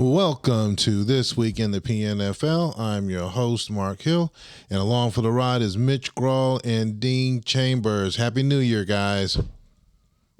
Welcome to This Week in the PNFL. I'm your host, Mark Hill, and along for the ride is Mitch Grawl and Dean Chambers. Happy New Year, guys.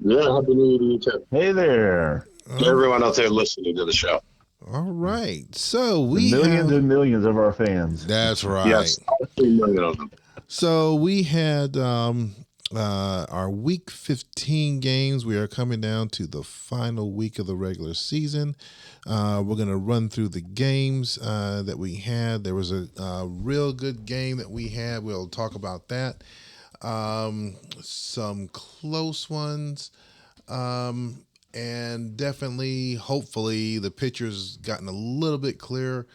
Yeah, happy New Year to you too. Hey there. To everyone out there listening to the show. All right. So The we millions have... and millions of our fans. That's right. Yes, all 3 million of them. So we had our Week 15 games. We are coming down to the final week of the regular season. We're going to run through the games that we had. There was a real good game that we had. We'll talk about that. Some close ones. And definitely, hopefully, the picture's gotten a little bit clearer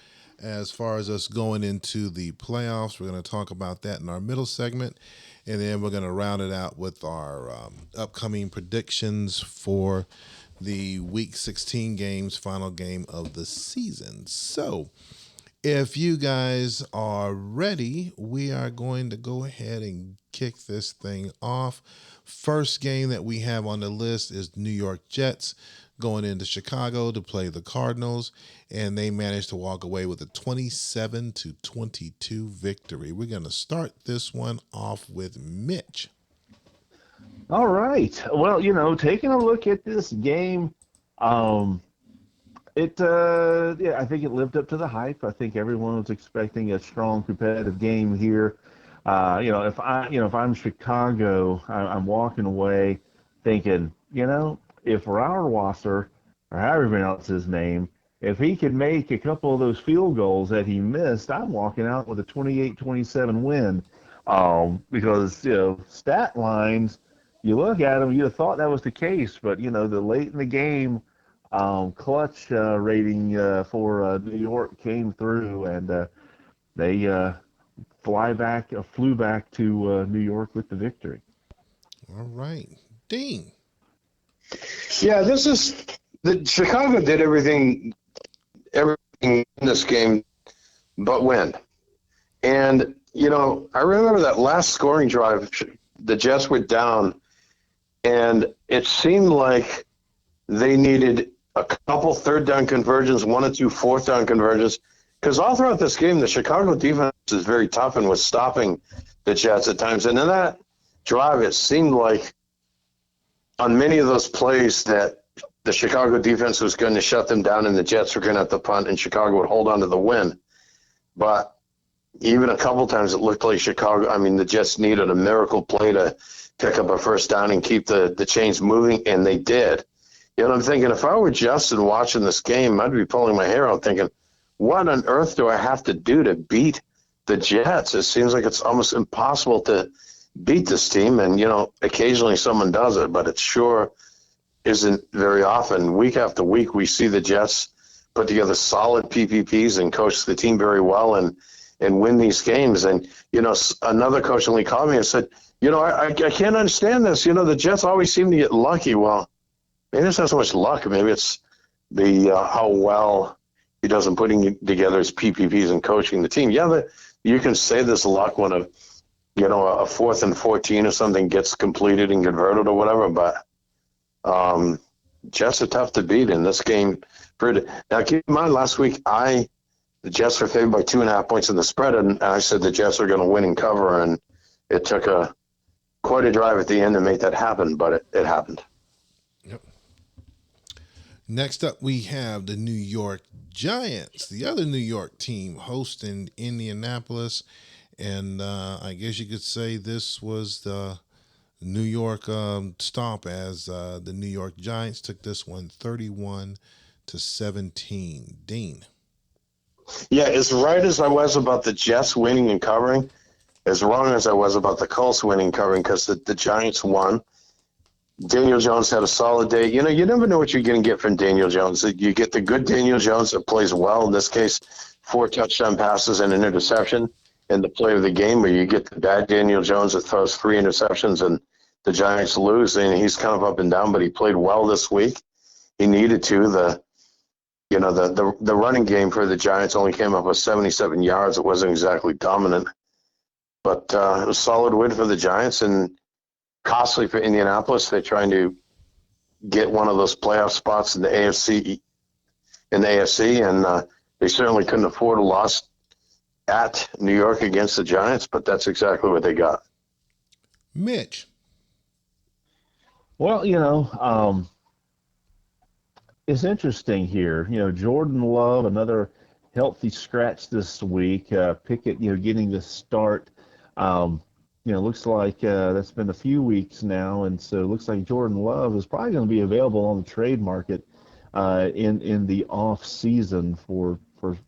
as far as us going into the playoffs. We're going to talk about that in our middle segment, and then we're going to round it out with our upcoming predictions for the Week 16 games, final game of the season. So, if you guys are ready, we are going to go ahead and kick this thing off. First game that we have on the list is New York Jets going into Chicago to play the Cardinals, and they managed to walk away with a 27-22 victory. We're going to start this one off with Mitch. All right. Well, taking a look at this game, I think it lived up to the hype. I think everyone was expecting a strong competitive game here. If I'm Chicago, I'm walking away thinking, if Rauerwasser, or however else his name, if he could make a couple of those field goals that he missed, I'm walking out with a 28-27 win. Because, stat lines, you look at them, you'd have thought that was the case, but, the late in the game, clutch rating for New York came through, and they flew back to New York with the victory. All right. Dean. Yeah, Chicago did everything in this game but win. And, I remember that last scoring drive, the Jets were down, and it seemed like they needed a couple third down conversions, 1 or 2 fourth down conversions, because all throughout this game, the Chicago defense is very tough and was stopping the Jets at times. And in that drive, it seemed like on many of those plays that the Chicago defense was going to shut them down and the Jets were going to have to punt and Chicago would hold on to the win. But even a couple times it looked like the Jets needed a miracle play to pick up a first down and keep the chains moving, and they did. I'm thinking, if I were Justin watching this game, I'd be pulling my hair out thinking, what on earth do I have to do to beat the Jets? It seems like it's almost impossible to beat this team. And, occasionally someone does it, but it sure isn't very often. Week after week, we see the Jets put together solid PPPs and coach the team very well and win these games. And, another coach only called me and said, I can't understand this. The Jets always seem to get lucky. Well, maybe it's not so much luck. Maybe it's the how well he does in putting together his PPPs and coaching the team. Yeah, you can say there's luck when a 4th and 14 or something gets completed and converted or whatever, but Jets are tough to beat in this game. Now, keep in mind, last week the Jets were favored by 2.5 points in the spread, and I said the Jets are going to win and cover, and it took quite a drive at the end to make that happen, but it happened. Yep. Next up, we have the New York Giants, the other New York team hosting Indianapolis. And I guess you could say this was the New York stomp as the New York Giants took this one 31-17. Dean. Yeah, as right as I was about the Jets winning and covering, as wrong as I was about the Colts winning and covering, because the Giants won. Daniel Jones had a solid day. You never know what you're going to get from Daniel Jones. You get the good Daniel Jones that plays well, in this case, 4 touchdown passes and an interception in the play of the game, or you get the bad Daniel Jones that throws 3 interceptions and the Giants lose. And he's kind of up and down, but he played well this week. He needed to. The running game for the Giants only came up with 77 yards. It wasn't exactly dominant, but it was a solid win for the Giants and costly for Indianapolis. They're trying to get one of those playoff spots in the AFC in the AFC, and they certainly couldn't afford a loss at New York against the Giants, but that's exactly what they got. Mitch. Well, it's interesting here. Jordan Love, another healthy scratch this week. Pickett, getting the start. Um, looks like that's been a few weeks now, and so it looks like Jordan Love is probably going to be available on the trade market in the off season for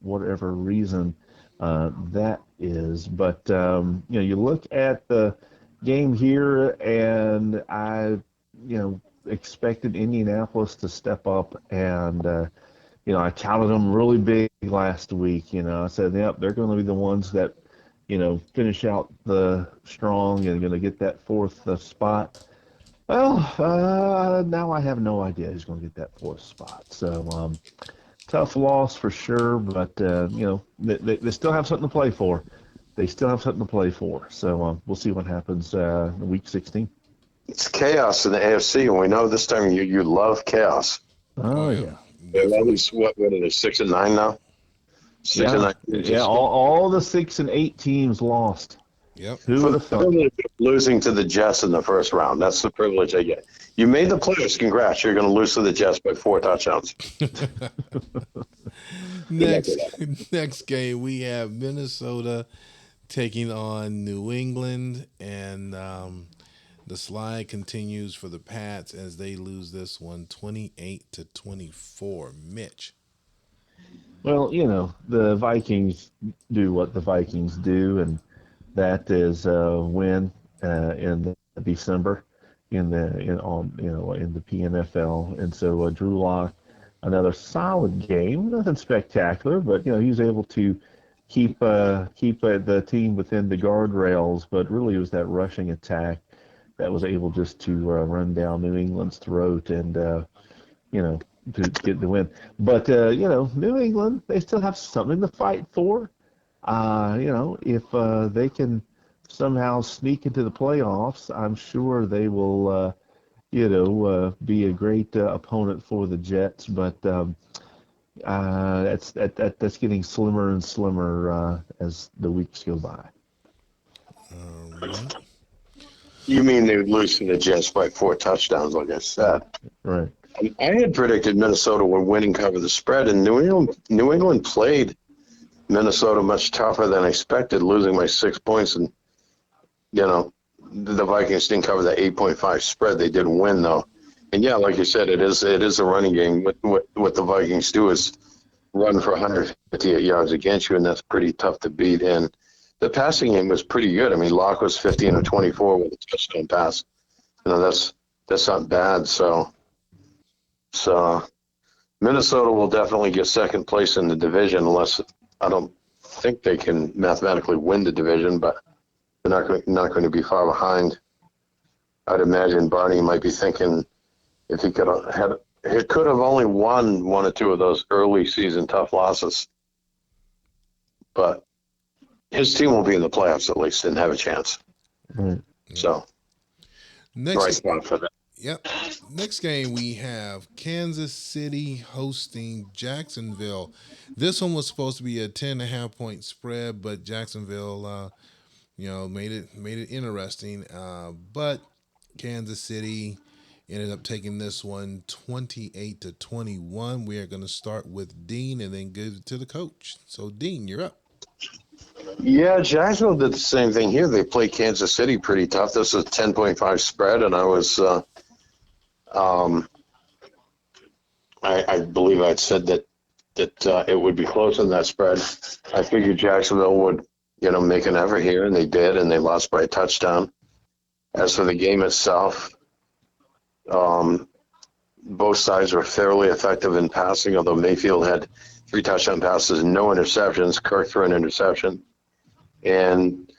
whatever reason that is. But you look at the game here, and expected Indianapolis to step up, and I counted them really big last week. I said, yep, they're going to be the ones that finish out the strong and going to get that fourth spot. Well, now I have no idea who's going to get that fourth spot. So tough loss for sure, but they still have something to play for. They still have something to play for. So we'll see what happens in week 16. It's chaos in the AFC, and we know this time you love chaos. Oh yeah. All these, what are they, 6-9 now? 6-9. Yeah. All the 6 and 8 teams lost. Yep. Who For would the have thought? privilege of losing to the Jets in the first round. That's the privilege I get. You made the playoffs. Congrats. You're going to lose to the Jets by 4 touchdowns. Next game, we have Minnesota taking on New England, and the slide continues for the Pats as they lose this one 28-24. Mitch. Well, the Vikings do what the Vikings do, and that is win in December in the PNFL, and so Drew Lock, another solid game, nothing spectacular, but he was able to keep the team within the guardrails, but really it was that rushing attack that was able just to run down New England's throat and to get the win. But New England, they still have something to fight for. If they can somehow sneak into the playoffs, I'm sure they will, be a great opponent for the Jets. But that's getting slimmer and slimmer as the weeks go by. All right. You mean they would lose to the Jets by 4 touchdowns, like I said. Right. I had predicted Minnesota would win and cover the spread, and New England played Minnesota much tougher than expected, losing by 6 points. And, the Vikings didn't cover the 8.5 spread. They did win, though. And, yeah, like you said, it is a running game. What the Vikings do is run for 158 yards against you, and that's pretty tough to beat. And the passing game was pretty good. I mean, Locke was 15 of 24 with a touchdown pass. That's not bad. So Minnesota will definitely get second place in the division, unless I don't think they can mathematically win the division, but they're not going to be far behind. I'd imagine Barney might be thinking if he could have only won 1 or 2 of those early season tough losses, but his team will be in the playoffs at least and have a chance. Right. So, right spot for that. Yep. Next game, we have Kansas City hosting Jacksonville. This one was supposed to be a 10.5 point spread, but Jacksonville, made it interesting. But Kansas City ended up taking this one 28-21. We are going to start with Dean and then give it to the coach. So, Dean, you're up. Yeah, Jacksonville did the same thing here. They played Kansas City pretty tough. This is a 10.5 spread, and I was I believe I'd said that it would be close on that spread. I figured Jacksonville would, make an effort here, and they did, and they lost by a touchdown. As for the game itself, both sides were fairly effective in passing, although Mayfield had 3 touchdown passes and no interceptions. Kirk threw an interception. And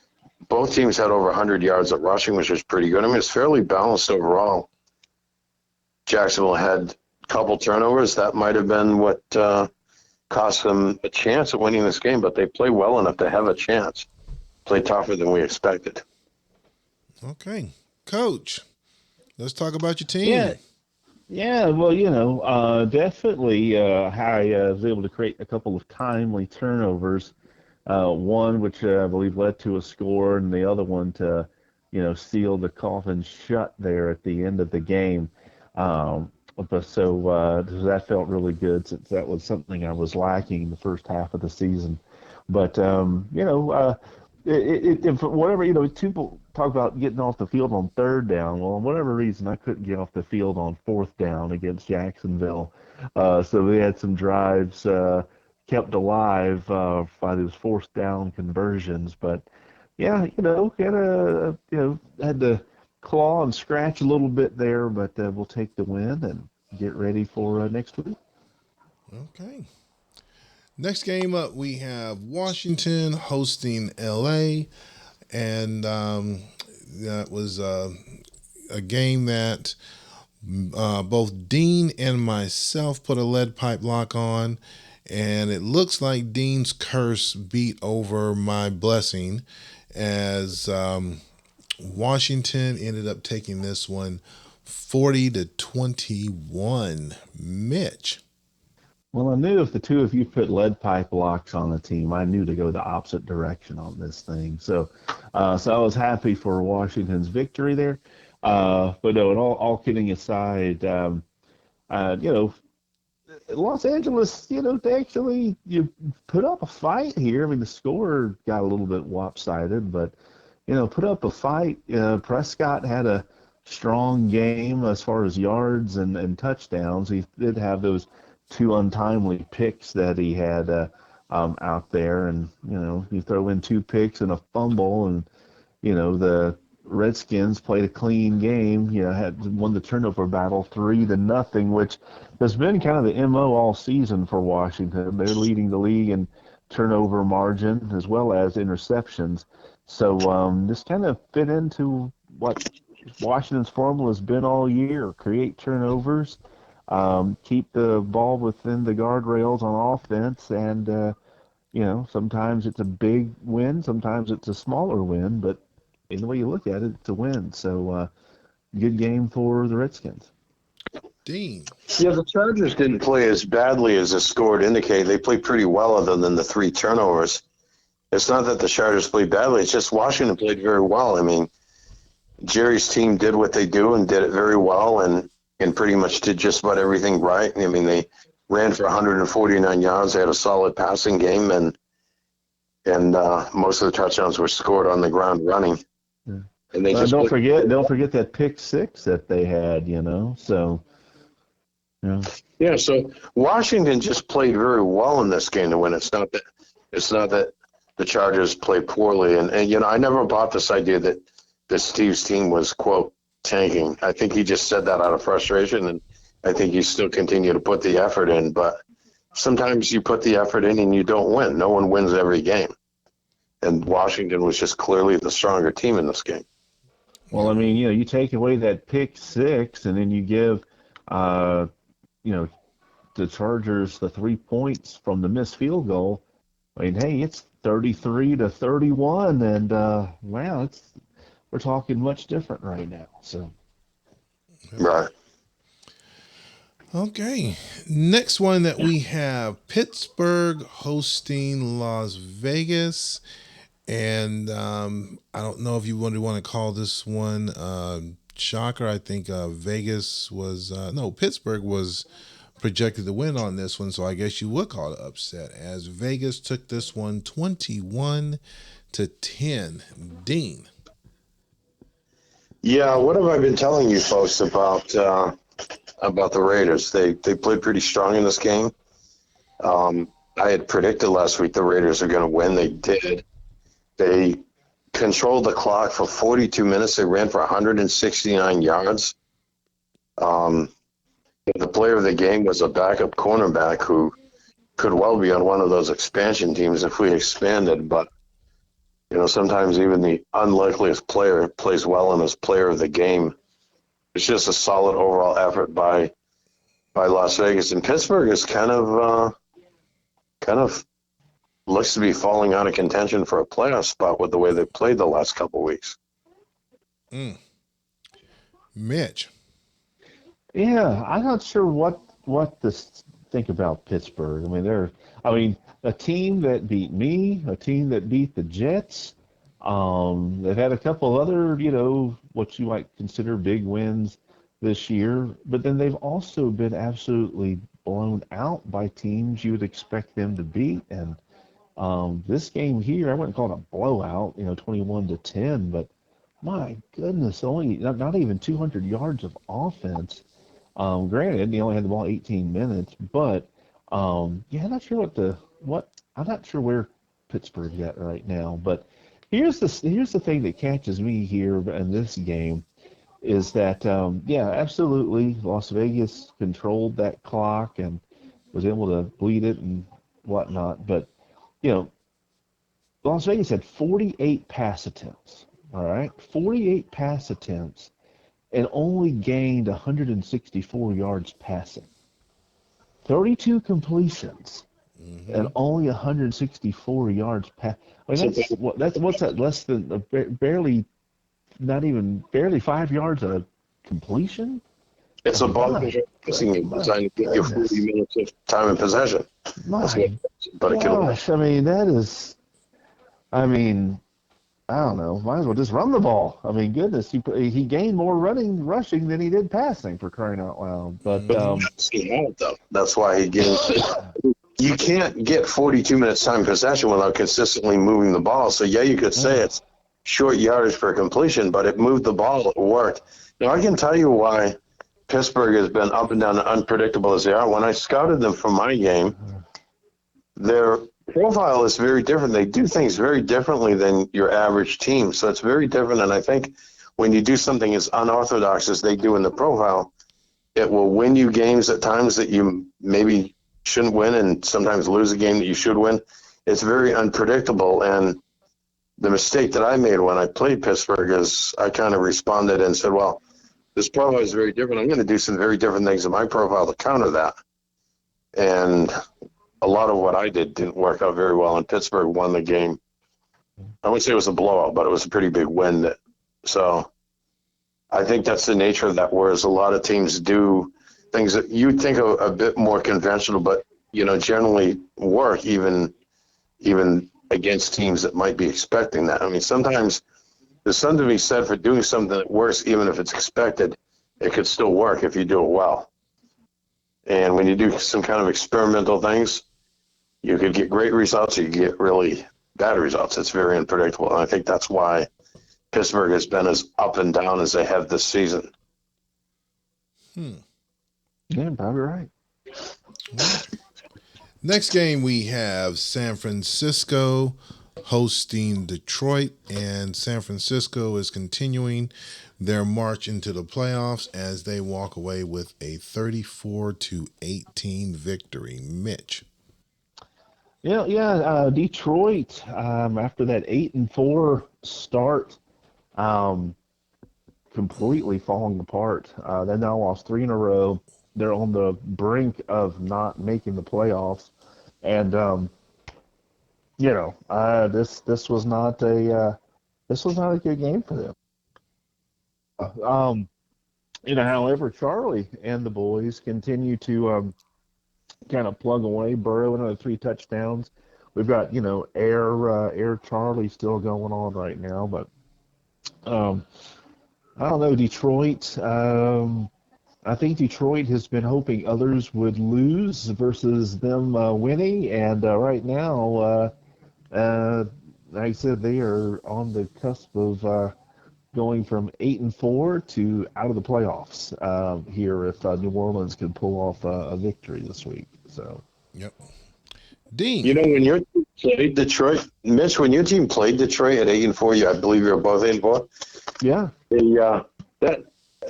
both teams had over 100 yards of rushing, which was pretty good. I mean, it's fairly balanced overall. Jacksonville had a couple turnovers. That might have been what cost them a chance at winning this game, but they played well enough to have a chance. Played tougher than we expected. Okay. Coach, let's talk about your team. Yeah. Yeah, well, definitely, I was able to create a couple of timely turnovers. One which I believe led to a score, and the other one to, seal the coffin shut there at the end of the game. So that felt really good since that was something I was lacking in the first half of the season. But for whatever, people talk about getting off the field on third down. Well, on whatever reason, I couldn't get off the field on fourth down against Jacksonville. So we had some drives kept alive by those fourth down conversions. But yeah, had to claw and scratch a little bit there, but we'll take the win and get ready for next week. Okay. Next game up, we have Washington hosting LA. And that was a game that both Dean and myself put a lead pipe lock on. And it looks like Dean's curse beat over my blessing as Washington ended up taking this one 40-21. Mitch. Well, I knew if the two of you put lead pipe locks on the team, I knew to go the opposite direction on this thing. So I was happy for Washington's victory there. But no, and all kidding aside, you know, Los Angeles, they actually you put up a fight here. I mean, the score got a little bit lopsided, but put up a fight. Prescott had a strong game as far as yards and touchdowns. He did have those two untimely picks that he had out there, and you throw in two picks and a fumble, and the Redskins played a clean game. Had won the turnover battle 3-0, which has been kind of the MO all season for Washington. They're leading the league in turnover margin as well as interceptions. So this kind of fit into what Washington's formula has been all year: create turnovers, keep the ball within the guardrails on offense, and sometimes it's a big win, sometimes it's a smaller win, but either way you look at it, it's a win. So good game for the Redskins. Dean. Yeah, the Chargers didn't play as badly as the score would indicate. They played pretty well other than the three turnovers. It's not that the Chargers played badly. It's just Washington played very well. I mean, Jerry's team did what they do and did it very well and pretty much did just about everything right. I mean, they ran for 149 yards. They had a solid passing game, and most of the touchdowns were scored on the ground running. Yeah. And they just don't forget that pick six that they had. So yeah. Yeah, so Washington just played very well in this game to win. It's not that the Chargers played poorly, and I never bought this idea that Steve's team was quote tanking. I think he just said that out of frustration, and I think he still continue to put the effort in. But sometimes you put the effort in and you don't win. No one wins every game, and Washington was just clearly the stronger team in this game. Well, I mean, you take away that pick six, and then you give, you know, the Chargers the 3 points from the missed field goal. I mean, hey, it's 33-31, and wow, we're talking much different right now. So, Right. Okay. Next one that we have Pittsburgh hosting Las Vegas. And I don't know if you want to call this one shocker. I think Vegas was, no, Pittsburgh was projected to win on this one. So I guess you would call it upset as Vegas took this one 21-10. Dean. Yeah, what have I been telling you folks about the Raiders? They played pretty strong in this game. I had predicted last week the Raiders are going to win. They did. They controlled the clock for 42 minutes. They ran for 169 yards. The player of the game was a backup cornerback who could well be on one of those expansion teams if we expanded. But, sometimes even the unlikeliest player plays well and is player of the game. It's just a solid overall effort by Las Vegas. And Pittsburgh is kind of looks to be falling out of contention for a playoff spot with the way they played the last couple of weeks. Mitch. Yeah, I'm not sure what to think about Pittsburgh. I mean, I mean, a team that beat me, a team that beat the Jets. They've had a couple other, what you might consider big wins this year, but then they've also been absolutely blown out by teams you would expect them to beat. And this game here, I wouldn't call it a blowout, 21-10, but my goodness, only not even 200 yards of offense. Granted, he only had the ball 18 minutes, but yeah, I'm not sure where Pittsburgh's at right now. But here's the thing that catches me here in this game is that yeah, absolutely, Las Vegas controlled that clock and was able to bleed it and whatnot. But you know, Las Vegas had 48 pass attempts. All right, 48 pass attempts and only gained 164 yards passing. 32 completions and Hmm. only 164 yards pass. I mean, So what's that? Less than barely, not even barely 5 yards of completion. it's Oh a ball my control passing game my designed to get you 40 goodness, minutes of time in possession. That's what my it is. But it can work. gosh! I mean, that is. I mean, I don't know. Might as well just run the ball. I mean, goodness, he gained more rushing than he did passing for crying out loud. But But Hmm. that's the out, though. That's why he gained. You can't get 42 minutes time possession without consistently moving the ball. So, yeah, you could say it's short yardage per completion, but it moved the ball. It worked. Now, I can tell you why Pittsburgh has been up and down and unpredictable as they are. When I scouted them for my game, their profile is very different. They do things very differently than your average team. So it's very different. And I think when you do something as unorthodox as they do in the profile, it will win you games at times that you maybe shouldn't win and sometimes lose a game that you should win. It's very unpredictable. And the mistake that I made when I played Pittsburgh is I kind of responded and said, well, this profile is very different. I'm going to do some very different things in my profile to counter that. And a lot of what I did didn't work out very well, and Pittsburgh won the game. I wouldn't say it was a blowout, but it was a pretty big win. So I think that's the nature of that, whereas a lot of teams do things that you think are a bit more conventional, but generally work even against teams that might be expecting that. I mean, sometimes there's something to be said for doing something that works, even if it's expected. It could still work if you do it well. And when you do some kind of experimental things, you could get great results or you get really bad results. It's very unpredictable. And I think that's why Pittsburgh has been as up and down as they have this season. Hmm. yeah, probably right. Next game we have San Francisco hosting Detroit, and San Francisco is continuing their march into the playoffs as they walk away with a 34-18 victory. Mitch. Detroit. After that 8-4 start, um, completely falling apart. They now lost three in a row. They're on the brink of not making the playoffs, and this was not a good game for them. Um, however, Charlie and the boys continue to kind of plug away. Burrow another three touchdowns. We've got Air Charlie still going on right now, but um, I don't know Detroit. I think Detroit has been hoping others would lose versus them winning, and right now, like I said, they are on the cusp of going from 8-4 to out of the playoffs here if New Orleans can pull off a victory this week. So Yep. Dean. When your team played Detroit, Mitch, when your team played Detroit at 8-4, I believe you were both 8-4. yeah, That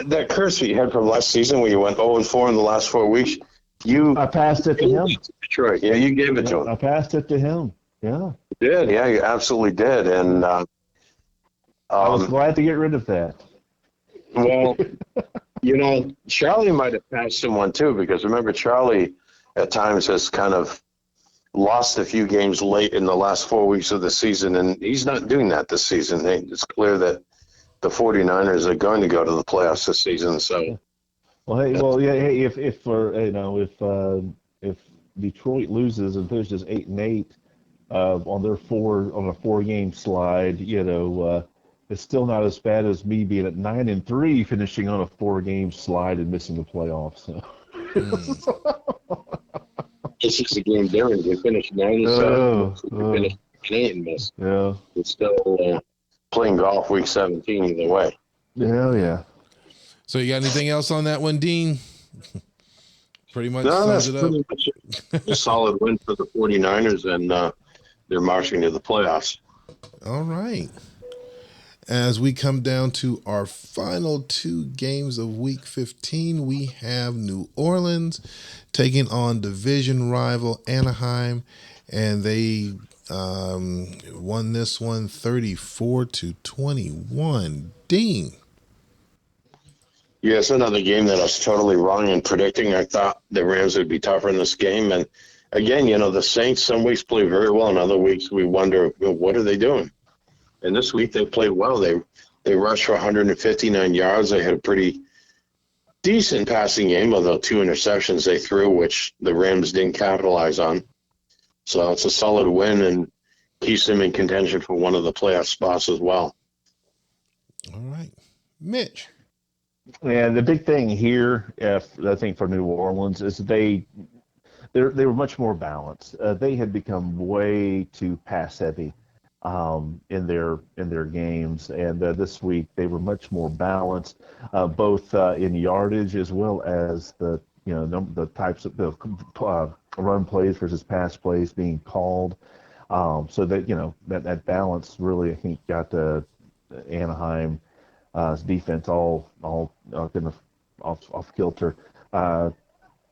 that curse that you had from last season, where you went 0-4 in the last 4 weeks, you I passed it to gave him. it to Detroit. Yeah, you gave it Yeah, to him. I passed it to him. Yeah, You did. Yeah, you absolutely did. And I was um, glad to get rid of that. well, Charlie might have passed him one too, because remember, Charlie at times has kind of lost a few games late in the last 4 weeks of the season, and he's not doing that this season. It's clear that the 49ers are going to go to the playoffs this season. So Well, hey, well, yeah, hey, if if Detroit loses and finishes 8-8 on their on a 4 game slide, it's still not as bad as me being at 9-3, finishing on a 4 game slide and missing the playoffs. Mm. It's just a game difference. You finish 9-7, Oh, you oh, finish 8 and miss. yeah, It's still playing golf week 17 either way. yeah, yeah. So you got anything else on that one, Dean? Pretty much No, sums that's it up. pretty much a solid win for the 49ers, and they're marching to the playoffs. All right. As we come down to our final 2 games of week 15, we have New Orleans taking on division rival Anaheim, and they won this one 34-21. Dean. Yes, another game that I was totally wrong in predicting. I thought the Rams would be tougher in this game. And again, the Saints some weeks play very well, and other weeks we wonder, what are they doing? And this week they played well. They rushed for 159 yards. They had a pretty decent passing game, although 2 interceptions they threw, which the Rams didn't capitalize on. So it's a solid win and keeps them in contention for one of the playoff spots as well. All right. Mitch. And the big thing here, I think for New Orleans, is they were much more balanced. They had become way too pass heavy in their games, and this week they were much more balanced, both in yardage as well as the types of the run plays versus pass plays being called. So that that balance really, I think, got Anaheim defense all kind of off kilter. Uh,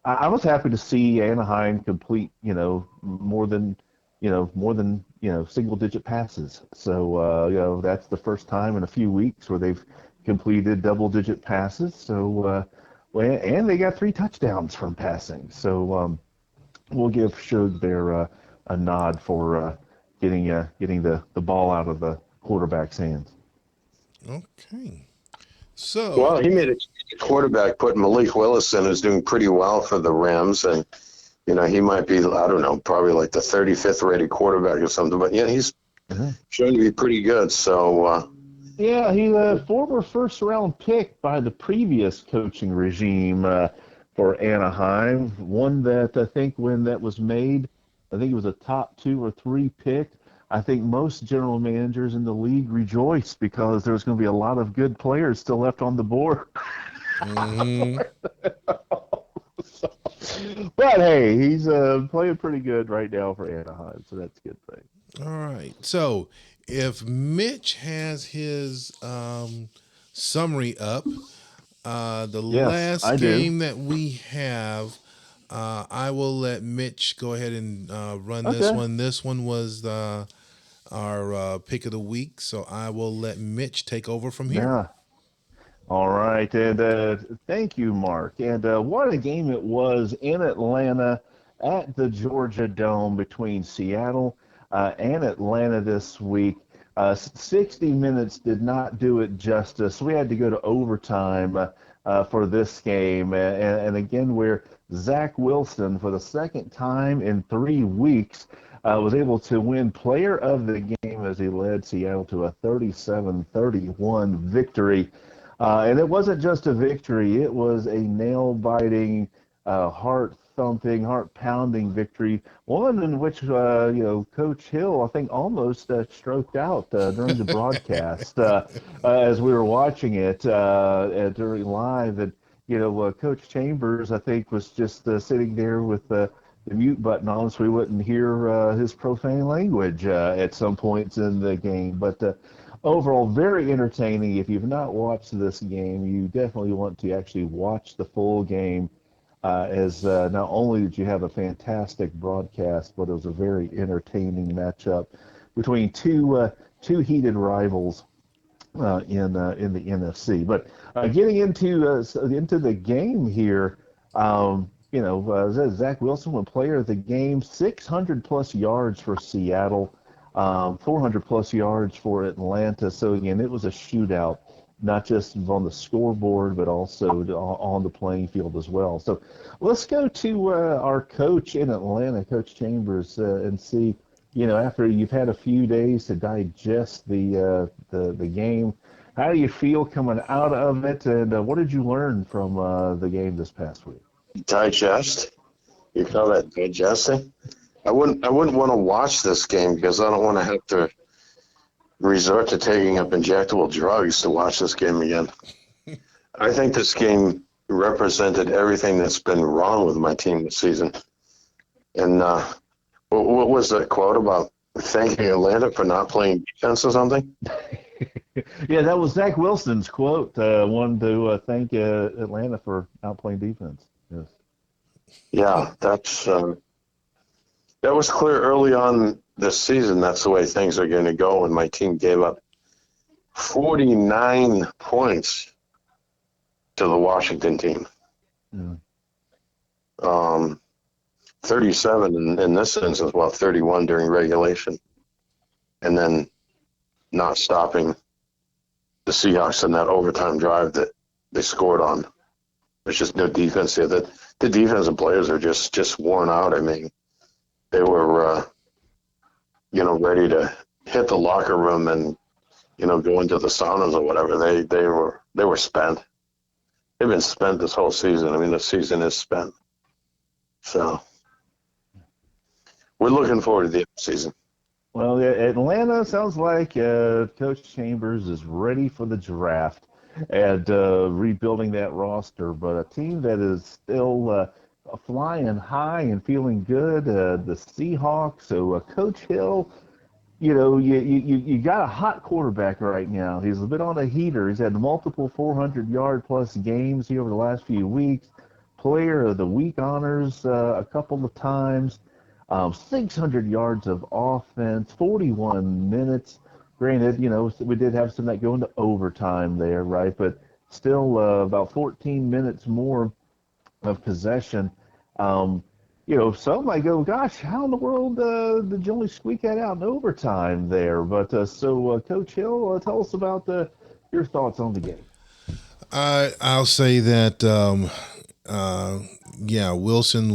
I was happy to see Anaheim complete, single digit passes. So, that's the first time in a few weeks where they've completed double digit passes. So, and they got 3 touchdowns from passing. So, we'll give Suge there a nod for getting the ball out of the quarterback's hands. Okay. So, Well, he made a quarterback, put Malik Willis in, who's doing pretty well for the Rams. And, he might be, I don't know, probably like the 35th rated quarterback or something. But, yeah, he's Uh-huh. shown to be pretty good. So, Yeah, he's a former first round pick by the previous coaching regime for Anaheim. One that I think when that was made, I think it was a top 2 or 3 pick. I think most general managers in the league rejoiced because there's going to be a lot of good players still left on the board. mhm. So, but hey, he's playing pretty good right now for Anaheim, so that's a good thing. All right. So, if Mitch has his summary up, the Yes, last I do. game that we have, I will let Mitch go ahead and run this Okay. one. This one was our pick of the week, so I will let Mitch take over from here. Yeah. All right, and thank you, Mark. And what a game it was in Atlanta at the Georgia Dome between Seattle and Atlanta this week. 60 minutes did not do it justice. We had to go to overtime for this game. And again, where Zach Wilson, for the second time in 3 weeks, was able to win player of the game as he led Seattle to a 37-31 victory. And it wasn't just a victory, it was a nail biting, heart thumping, heart pounding victory. One in which, Coach Hill, I think, almost stroked out during the broadcast as we were watching it during live. And, Coach Chambers, I think, was just sitting there with the mute button on so we wouldn't hear his profane language at some points in the game. But overall, very entertaining. If you've not watched this game, you definitely want to actually watch the full game. As not only did you have a fantastic broadcast, but it was a very entertaining matchup between two heated rivals in the NFC. But getting into the game here, Zach Wilson, was player of the game, 600 plus yards for Seattle, 400 plus yards for Atlanta. So again, it was a shootout not just on the scoreboard, but also on the playing field as well. So let's go to our coach in Atlanta, Coach Chambers, and see, after you've had a few days to digest the game, how do you feel coming out of it, and what did you learn from the game this past week? Digest. You call that digesting? I wouldn't want to watch this game because I don't want to have to resort to taking up injectable drugs to watch this game again. I think this game represented everything that's been wrong with my team this season. And what was that quote about thanking Atlanta for not playing defense or something? Yeah, that was Zach Wilson's quote. Wanted to thank Atlanta for outplaying defense. Yes. Yeah, that was clear early on this season. That's the way things are going to go. And my team gave up 49 points to the Washington team. Yeah. 37 in this instance, well, 31 during regulation. And then not stopping the Seahawks in that overtime drive that they scored on. There's just no defense there. The defensive players are just worn out. I mean, they were, ready to hit the locker room and, go into the saunas or whatever. They were spent. They've been spent this whole season. I mean, the season is spent. So we're looking forward to the season. Well, yeah, Atlanta sounds like Coach Chambers is ready for the draft and rebuilding that roster. But a team that is still flying high and feeling good, the Seahawks. So Coach Hill, you got a hot quarterback right now. He's a bit on a heater. He's had multiple 400-yard plus games here over the last few weeks. Player of the week honors a couple of times. 600 yards of offense, 41 minutes. Granted, we did have some that go into overtime there, right? But still about 14 minutes more of possession. Some might go, gosh, how in the world did you only squeak that out in overtime there? But Coach Hill, tell us about your thoughts on the game. I'll say that Wilson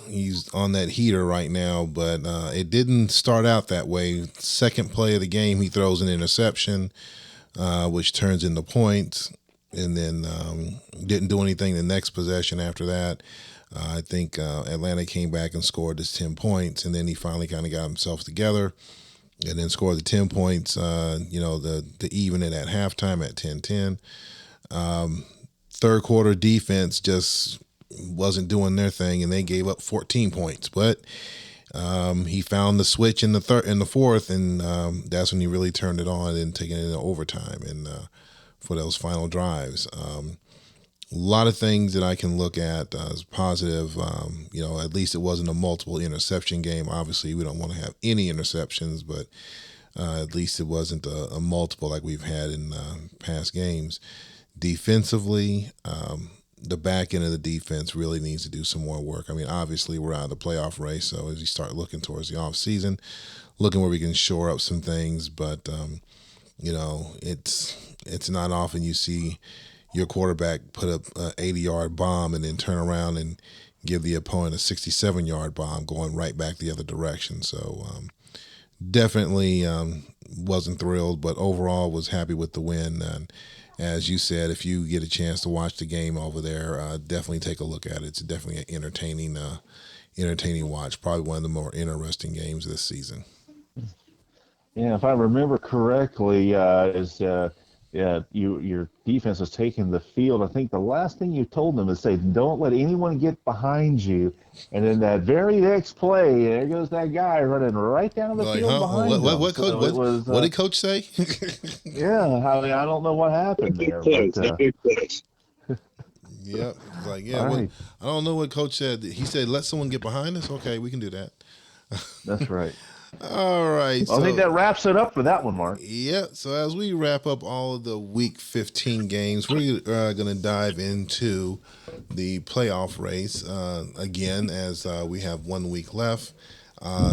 he's on that heater right now, but it didn't start out that way. Second play of the game, he throws an interception, which turns into points, and then didn't do anything the next possession after that. I think Atlanta came back and scored his 10 points, and then he finally kind of got himself together and then scored the 10 points, to even it at halftime at 10-10. Third quarter defense just wasn't doing their thing, and they gave up 14 points. But he found the switch in the fourth, and that's when he really turned it on and taking it into overtime and for those final drives. A lot of things that I can look at as positive. At least it wasn't a multiple interception game. Obviously, we don't want to have any interceptions, but at least it wasn't a multiple like we've had in past games. Defensively, the back end of the defense really needs to do some more work. I mean, obviously, we're out of the playoff race, so as you start looking towards the offseason, looking where we can shore up some things, but, it's not often you see your quarterback put up an 80-yard bomb and then turn around and give the opponent a 67-yard bomb going right back the other direction. So definitely wasn't thrilled, but overall was happy with the win. And as you said, if you get a chance to watch the game over there, definitely take a look at it. It's definitely an entertaining watch. Probably one of the more interesting games this season. Yeah, if I remember correctly, your defense was taking the field. I think the last thing you told them is say, don't let anyone get behind you. And then that very next play, there goes that guy running right down the field behind them. What did Coach say? Yeah, I don't know what happened there. But, yep. It's like, right. I don't know what Coach said. He said, let someone get behind us? Okay, we can do that. That's right. All right. Well, I think that wraps it up for that one, Mark. Yeah. So as we wrap up all of the Week 15 games, we're going to dive into the playoff race again as we have 1 week left.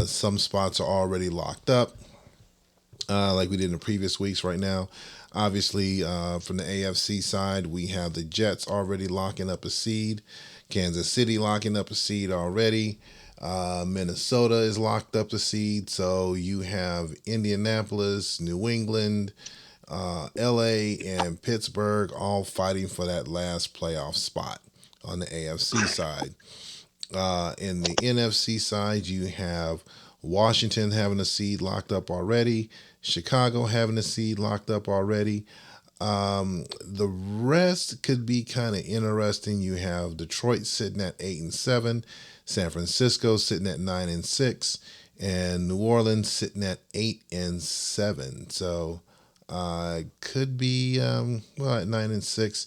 Some spots are already locked up. like we did in the previous weeks. Right now, obviously, from the AFC side, we have the Jets already locking up a seed, Kansas City locking up a seed already. Minnesota is locked up the seed. So you have Indianapolis, New England, LA, and Pittsburgh all fighting for that last playoff spot on the AFC side. In the NFC side, you have Washington having a seed locked up already, Chicago having a seed locked up already. The rest could be kind of interesting. You have Detroit sitting at 8-7, San Francisco sitting at 9-6, and New Orleans sitting at 8-7. So could be well at 9-6.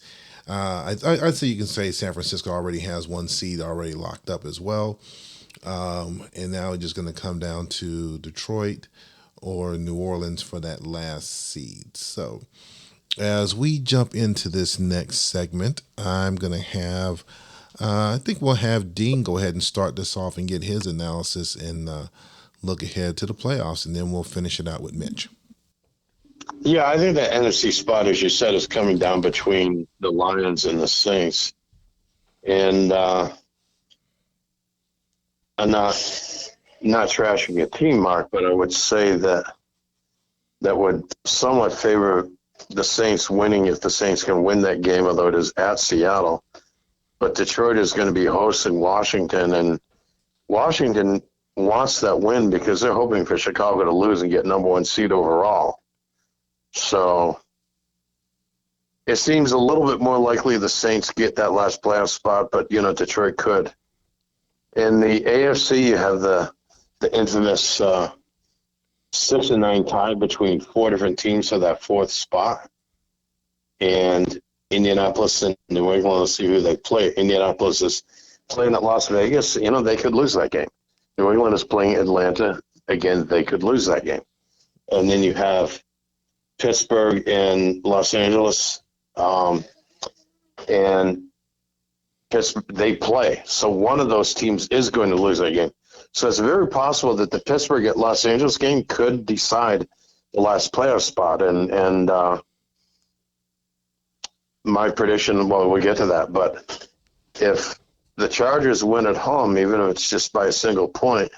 I'd say you can say San Francisco already has one seed already locked up as well, and now it's just going to come down to Detroit or New Orleans for that last seed. So as we jump into this next segment, I'm going to have, I think we'll have Dean go ahead and start this off and get his analysis and look ahead to the playoffs, and then we'll finish it out with Mitch. Yeah, I think the NFC spot, as you said, is coming down between the Lions and the Saints. And I'm not trashing your team, Mark, but I would say that would somewhat favor the Saints winning if the Saints can win that game, although it is at Seattle. But Detroit is going to be hosting Washington, and Washington wants that win because they're hoping for Chicago to lose and get number one seed overall. So it seems a little bit more likely the Saints get that last playoff spot, but, Detroit could. In the AFC, you have the infamous 6-9 tie between four different teams for that fourth spot. And Indianapolis and New England, let's see who they play. Indianapolis is playing at Las Vegas. They could lose that game. New England is playing Atlanta. Again, they could lose that game. And then you have Pittsburgh and Los Angeles, and Pittsburgh, they play. So one of those teams is going to lose that game. So it's very possible that the Pittsburgh at Los Angeles game could decide the last playoff spot. And my prediction, well, we'll get to that, but if the Chargers win at home, even if it's just by a single point,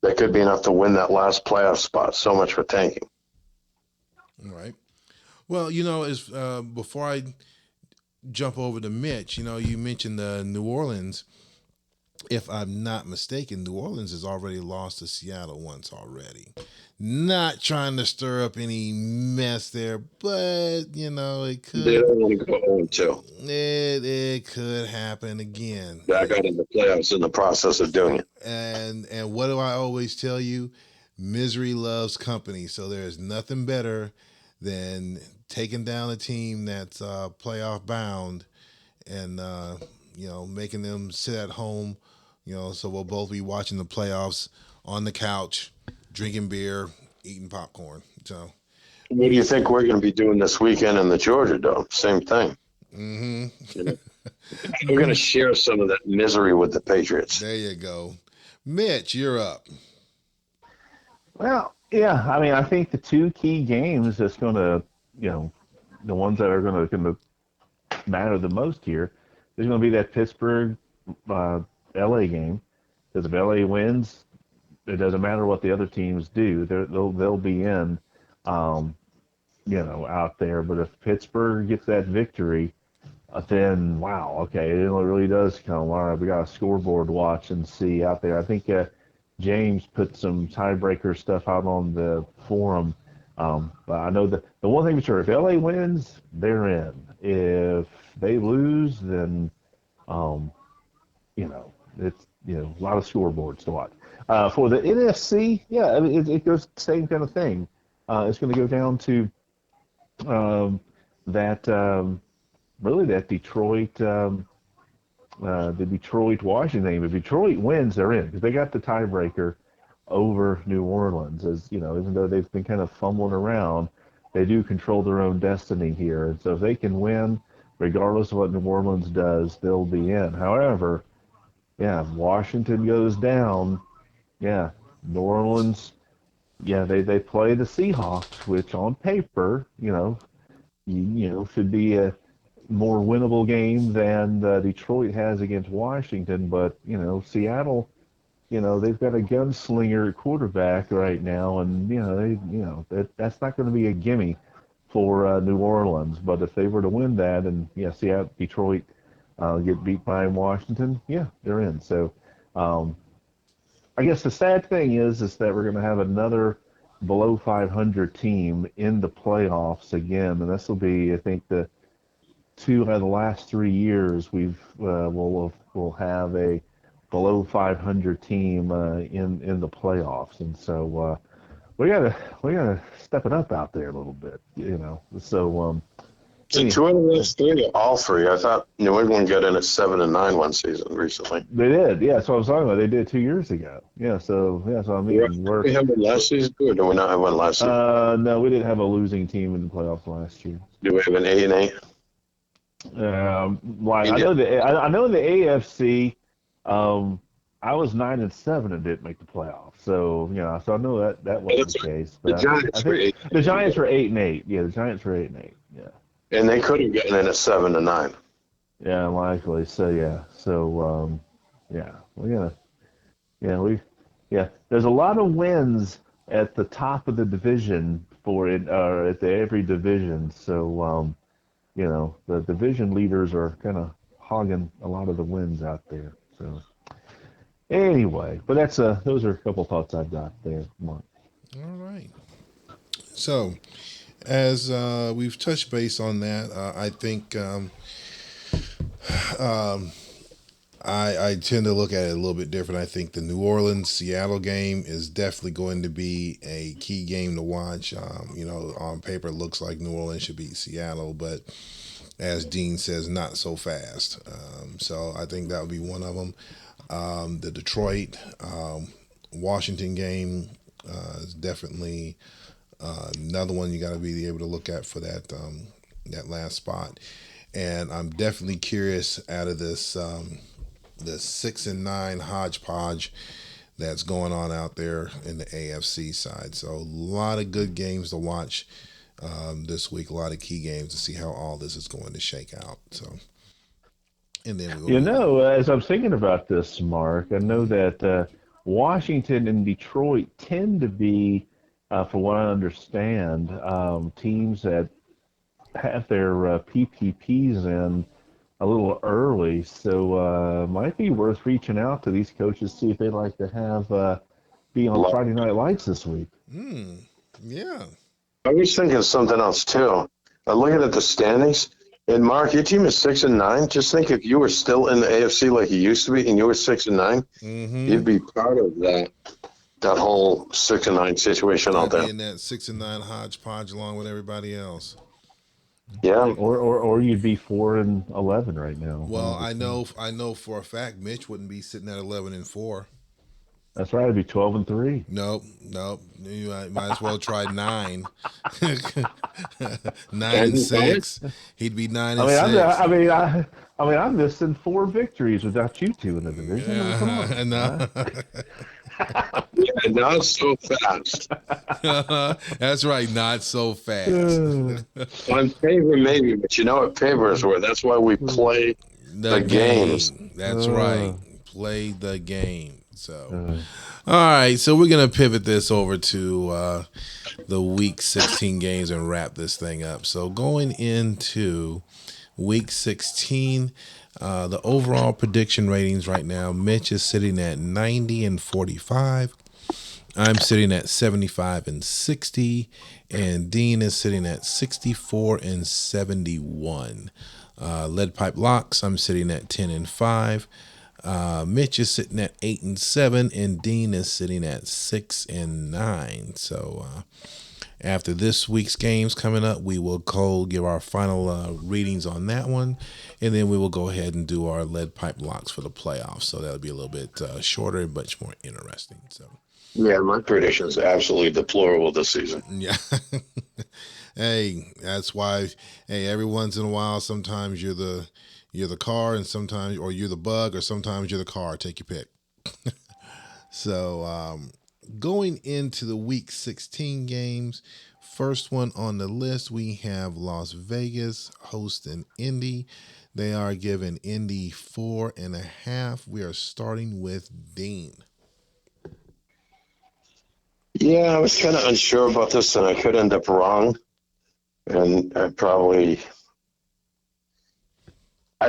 that could be enough to win that last playoff spot. So much for tanking. All right. Well, as before I jump over to Mitch, you mentioned New Orleans. If I'm not mistaken, New Orleans has already lost to Seattle once already. Not trying to stir up any mess there, but it could. They don't want to go 0-2. It could happen again. Back out in the playoffs in the process of doing it. And what do I always tell you? Misery loves company. So there's nothing better than taking down a team that's playoff bound and making them sit at home. So we'll both be watching the playoffs on the couch, drinking beer, eating popcorn. So, what do you think we're going to be doing this weekend in the Georgia Dome? Same thing. mm-hmm. We're going to share some of that misery with the Patriots. There you go. Mitch, you're up. Well, yeah, I mean, I think the two key games that's going to, the ones that are going to matter the most here is going to be that Pittsburgh LA game. Because if LA wins, it doesn't matter what the other teams do; they'll be in, out there. But if Pittsburgh gets that victory, then wow, okay, it really does come. All right, we got a scoreboard to watch and see out there. I think James put some tiebreaker stuff out on the forum. But I know the one thing for sure, if LA wins, they're in. If they lose, then it's a lot of scoreboards to watch. For the NFC, yeah, I mean, it goes the same kind of thing. It's going to go down to that Detroit, the Detroit Washington game. If Detroit wins, they're in because they got the tiebreaker over New Orleans. As even though they've been kind of fumbling around, they do control their own destiny here. And so if they can win, regardless of what New Orleans does, they'll be in. However, yeah, if Washington goes down, yeah, New Orleans Yeah, they play the Seahawks, which on paper, should be a more winnable game than Detroit has against Washington. But Seattle, they've got a gunslinger at quarterback right now, and that's not going to be a gimme for New Orleans. But if they were to win that, and Seattle, Detroit get beat by Washington, yeah, they're in. So um, I guess the sad thing is that we're going to have another below 500 team in the playoffs again, and this will be, I think, the two out of the last 3 years we'll have a below 500 team in the playoffs, and so we gotta step it up out there a little bit, So So anyhow, two out of those three, are all three. I thought New England got in at 7-9 one season recently. they did, yeah. So I was talking about they did 2 years ago, yeah. So I mean Did we have one last season, or do we not have one last season? no, we didn't have a losing team in the playoffs last year. Do we have an 8-8? Like I know the AFC. Um, I was 9-7 and didn't make the playoffs. So so I know that Oh, wasn't that's the right. case. The But I Giants were think 8, the Giants were 8-8. Yeah, the Giants were 8-8. Yeah, and they could have gotten in at 7-9. yeah, likely. So yeah, we gotta yeah we yeah. There's a lot of wins at the top of the division for it, or at every division. So the division leaders are kind of hogging a lot of the wins out there. So anyway, but those are a couple thoughts I've got there, Mark. All right. So, as we've touched base on that, I think I tend to look at it a little bit different. I think the New Orleans Seattle game is definitely going to be a key game to watch. On paper, it looks like New Orleans should beat Seattle, but as Dean says, not so fast. So I think that would be one of them. The Detroit Washington game is definitely another one you got to be able to look at for that last spot. And I'm definitely curious out of this 6-9 hodgepodge that's going on out there in the AFC side. So a lot of good games to watch this week. A lot of key games to see how all this is going to shake out. So, and then we will move on. As I'm thinking about this, Mark, I know that Washington and Detroit tend to be, from what I understand, teams that have their PPPs in a little early. So might be worth reaching out to these coaches, see if they'd like to have be on Friday Night Lights this week. Yeah. I was thinking something else too. Looking at the standings, and Mark, your team is 6-9. Just think if you were still in the AFC like you used to be, and you were 6-9, you'd be part of that whole 6-9 situation out I'd be there. in that 6-9 hodgepodge along with everybody else. Yeah. Or you'd be 4-11 right now. Well, I know for a fact Mitch wouldn't be sitting at 11-4. That's right. It'd be 12-3. Nope. You might as well try 9. 9-6. He'd be 9 I and mean, 6. I'm missing 4 victories without you two in the division. I mean, come on. No. Yeah, not so fast. That's right. Not so fast. On paper, maybe, but you know what paper is worth. That's why we play The games. game. That's right. Play the game. So, all right. So we're gonna pivot this over to the Week 16 games and wrap this thing up. So going into Week 16, the overall prediction ratings right now, Mitch is sitting at 90-45. I'm sitting at 75-60, and Dean is sitting at 64-71. Lead pipe locks, I'm sitting at 10-5. Mitch is sitting at 8-7, and Dean is sitting at 6-9. So after this week's games coming up, we will give our final readings on that one, and then we will go ahead and do our lead pipe locks for the playoffs. So that'll be a little bit shorter and much more interesting. So. Yeah, my prediction is absolutely deplorable this season. Yeah. Hey, that's why. Hey, every once in a while, sometimes you're the car, and sometimes, or you're the bug, or sometimes you're the car. Take your pick. So Going into the Week 16 games, first one on the list, we have Las Vegas hosting Indy. They are giving Indy 4.5. We are starting with Dean. Yeah, I was kind of unsure about this, and I could end up wrong. And I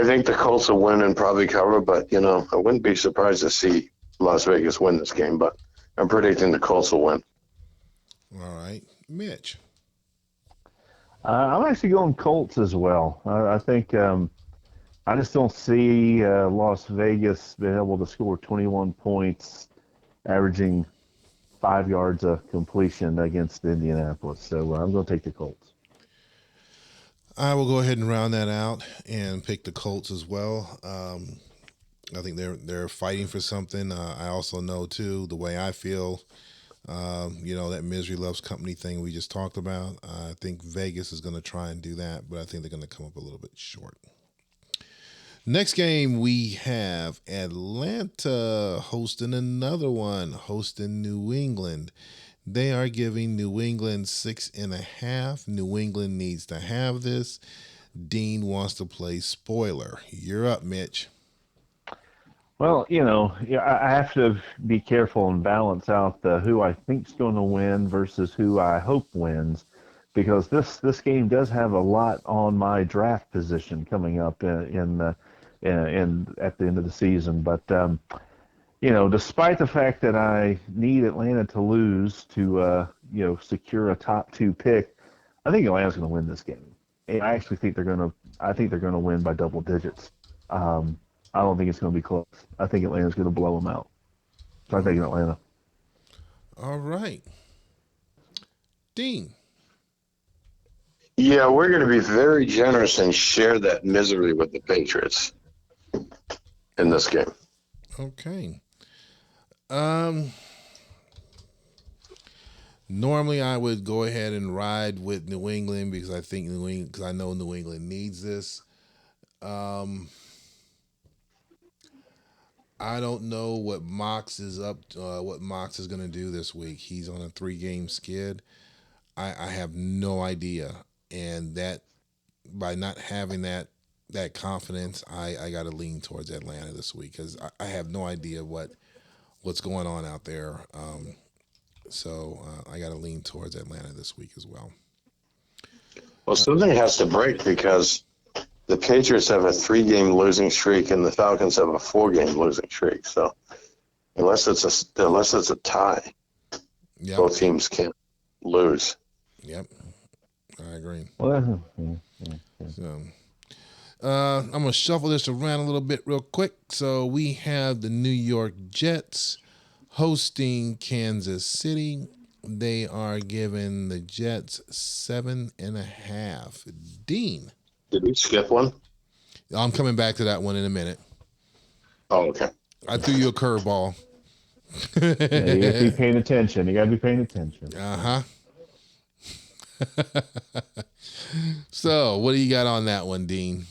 think the Colts will win and probably cover, but, I wouldn't be surprised to see Las Vegas win this game, but I'm predicting the Colts will win. All right, Mitch. I'm actually going Colts as well. I think I just don't see Las Vegas being able to score 21 points, averaging 5 yards of completion against Indianapolis. So I'm going to take the Colts. I will go ahead and round that out and pick the Colts as well. I think they're fighting for something. I also know too the way I feel. That misery loves company thing we just talked about. I think Vegas is going to try and do that, but I think they're going to come up a little bit short. Next game, we have Atlanta hosting another one, hosting New England. They are giving New England 6.5. New England needs to have this. Dean wants to play spoiler. You're up, Mitch. Well, yeah, I have to be careful and balance out who I think's going to win versus who I hope wins, because this game does have a lot on my draft position coming up in at the end of the season. But despite the fact that I need Atlanta to lose to secure a top two pick, I think Atlanta's going to win this game. And I actually think they're going to. I think they're going to win by double digits. I don't think it's going to be close. I think Atlanta's going to blow them out. So I'm taking Atlanta. All right. Dean. Yeah, we're going to be very generous and share that misery with the Patriots in this game. Okay. Normally I would go ahead and ride with New England because I think because I know New England needs this. I don't know what Mox is what Mox is going to do this week. He's on a 3-game skid. I have no idea, and that by not having that confidence, I got to lean towards Atlanta this week because I have no idea what's going on out there. So I got to lean towards Atlanta this week as well. Well, something has to break because the Patriots have a 3-game losing streak and the Falcons have a 4-game losing streak. So unless it's a tie, Yep. both teams can't lose. Yep, I agree. Well, So, I'm going to shuffle this around a little bit real quick. So we have the New York Jets hosting Kansas City. They are giving the Jets 7.5. Dean. Did we skip one? I'm coming back to that one in a minute. Oh, okay. I threw you a curveball. yeah, you got to be paying attention. You got to be paying attention. Uh-huh. So, what do you got on that one, Dean?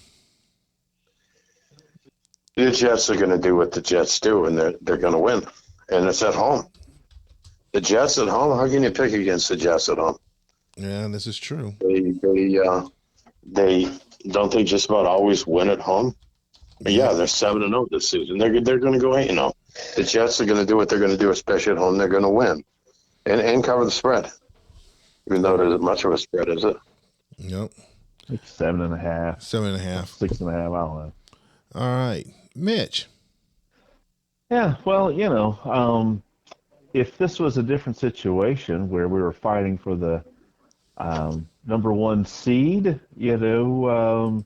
The Jets are going to do what the Jets do, and they're going to win. And it's at home. The Jets at home. How can you pick against the Jets at home? Yeah, this is true. They don't they just about always win at home. Yeah, they're 7-0 this season. They're going to go 8-0. The Jets are going to do what they're going to do, especially at home. They're going to win and cover the spread, even though it isn't much of a spread, is it? Yep. Like 7.5. 7.5. 6.5. I don't know. All right, Mitch. Yeah, well, if this was a different situation where we were fighting for the number one seed, the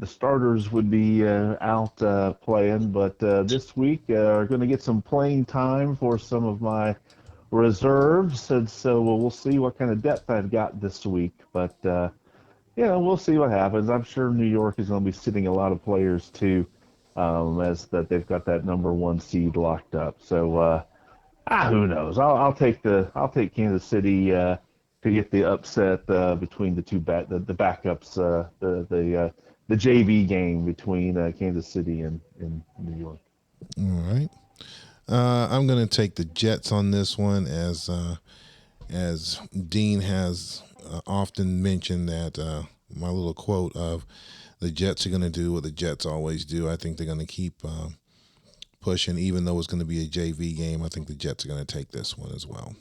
starters would be out playing, but this week are going to get some playing time for some of my reserves, and so we'll see what kind of depth I've got this week. But we'll see what happens. I'm sure New York is going to be sitting a lot of players too, as that they've got that number one seed locked up. So who knows? I'll take Kansas City to get the upset between the two the backups, the JV game between Kansas City and New York. All right. I'm going to take the Jets on this one, as Dean has often mentioned that my little quote of the Jets are going to do what the Jets always do. I think they're going to keep pushing, even though it's going to be a JV game. I think the Jets are going to take this one as well.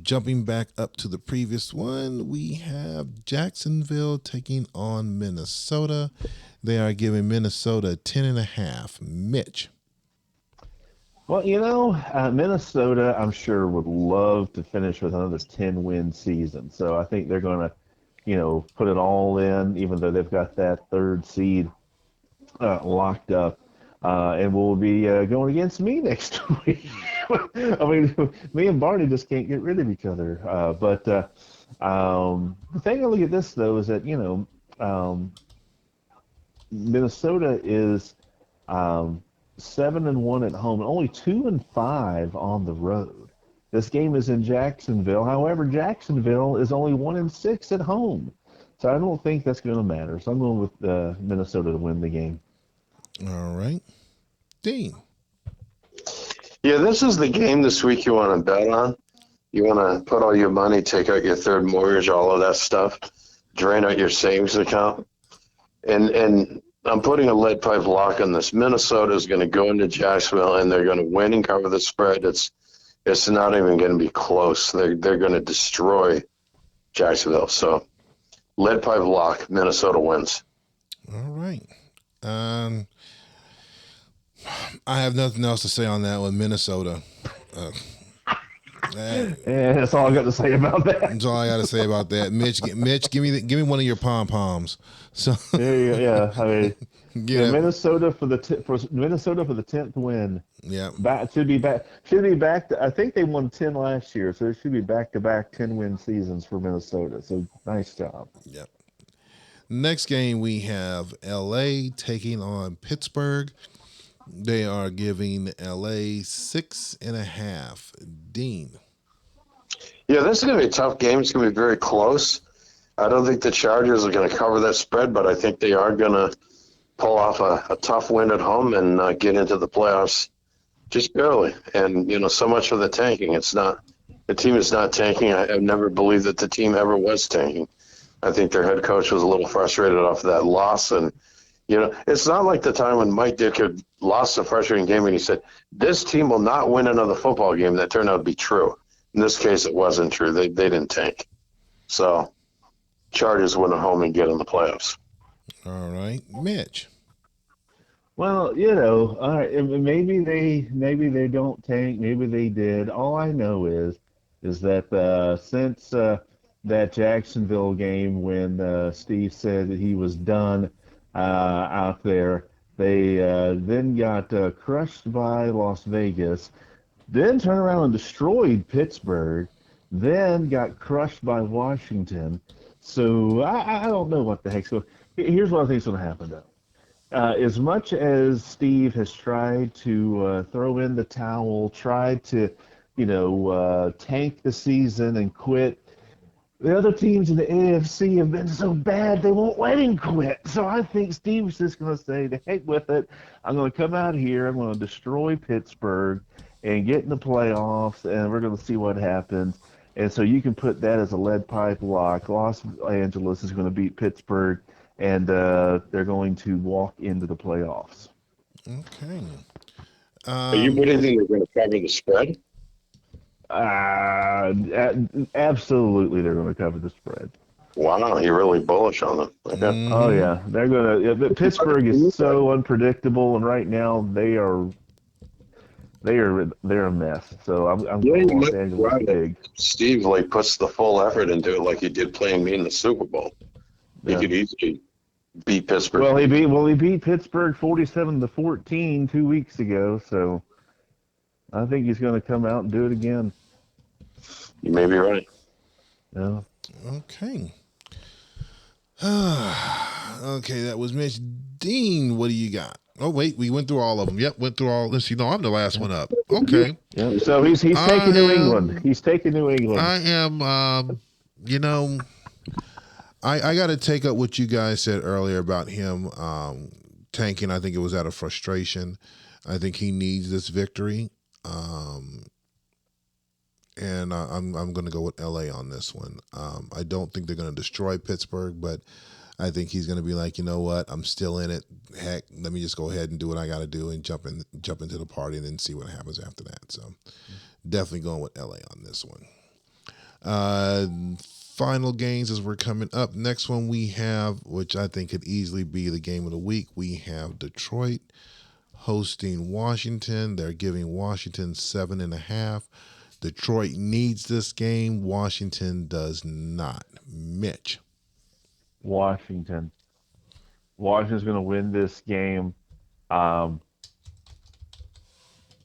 Jumping back up to the previous one, we have Jacksonville taking on Minnesota. They are giving Minnesota 10.5. Mitch. Well, Minnesota, I'm sure, would love to finish with another 10-win season. So I think they're going to, put it all in, even though they've got that third seed locked up. And will be going against me next week. I mean, me and Barney just can't get rid of each other. But the thing I look at this, though, is that, Minnesota is 7-1 at home, and only 2-5 on the road. This game is in Jacksonville. However, Jacksonville is only 1-6 at home, so I don't think that's going to matter. So I'm going with Minnesota to win the game. All right, Dean. Yeah, this is the game this week you want to bet on. You want to put all your money, take out your third mortgage, all of that stuff, drain out your savings account. And I'm putting a lead pipe lock on this. Minnesota is going to go into Jacksonville, and they're going to win and cover the spread. It's not even going to be close. They're going to destroy Jacksonville. So lead pipe lock, Minnesota wins. All right. I have nothing else to say on that one. Minnesota. Yeah, that's all I got to say about that. That's all I got to say about that. Mitch, give me one of your pom poms. So there you go. Yeah, I mean, yeah, Minnesota for the Minnesota for the 10th win. Yeah, Should be back. I think they won 10 last year, so it should be back-to-back 10-win seasons for Minnesota. So nice job. Yep. Next game we have LA taking on Pittsburgh. They are giving LA 6.5. Dean. Yeah, this is going to be a tough game. It's going to be very close. I don't think the Chargers are going to cover that spread, but I think they are going to pull off a tough win at home and get into the playoffs just barely. And, so much for the tanking. The team is not tanking. I've never believed that the team ever was tanking. I think their head coach was a little frustrated off that loss. And, it's not like the time when Mike Ditka lost a frustrating game and he said, this team will not win another football game. That turned out to be true. In this case, it wasn't true. They didn't tank. So Chargers win at home and get in the playoffs. All right. Mitch. Well, all right, maybe they don't tank. Maybe they did. All I know is that since that Jacksonville game when Steve said that he was done out there, they then got crushed by Las Vegas, then turned around and destroyed Pittsburgh, then got crushed by Washington. So I don't know what the heck's going. Here's what I think is going to happen, though. As much as Steve has tried to throw in the towel, tried to, tank the season and quit, the other teams in the AFC have been so bad they won't let him quit. So I think Steve's just going to say, to heck with it. I'm going to come out here. I'm going to destroy Pittsburgh and get in the playoffs, and we're going to see what happens. And so you can put that as a lead pipe lock. Los Angeles is going to beat Pittsburgh, and they're going to walk into the playoffs. Okay. Are you predicting they're going to cover the spread? Absolutely, they're going to cover the spread. Wow, you're really bullish on them. Okay. Mm-hmm. Oh yeah, they're going to. Yeah, Pittsburgh is so unpredictable, and right now they're a mess. So I'm going Los Angeles big. Steve puts the full effort into it, like he did playing me in the Super Bowl. He could easily beat Pittsburgh. Well, he beat Pittsburgh 47-14 2 weeks ago. So I think he's going to come out and do it again. You may be right. Yeah. Okay. Okay, that was Mitch. Dean, what do you got? Oh, wait, we went through all of them. Yep, went through all. Let's see. No, I'm the last one up. Okay. Yeah. So he's taking New England. He's taking New England. I am, I got to take up what you guys said earlier about him tanking. I think it was out of frustration. I think he needs this victory. Um, and I'm going to go with LA on this one. I don't think they're going to destroy Pittsburgh, but I think he's going to be like, you know what, I'm still in it. Heck, let me just go ahead and do what I got to do and jump into the party and then see what happens after that. So definitely going with LA on this one. Uh, Final games as we're coming up. Next one we have, which I think could easily be the game of the week. We have Detroit hosting Washington. They're giving Washington 7.5. Detroit needs this game. Washington does not. Mitch. Washington. Washington's going to win this game. Um,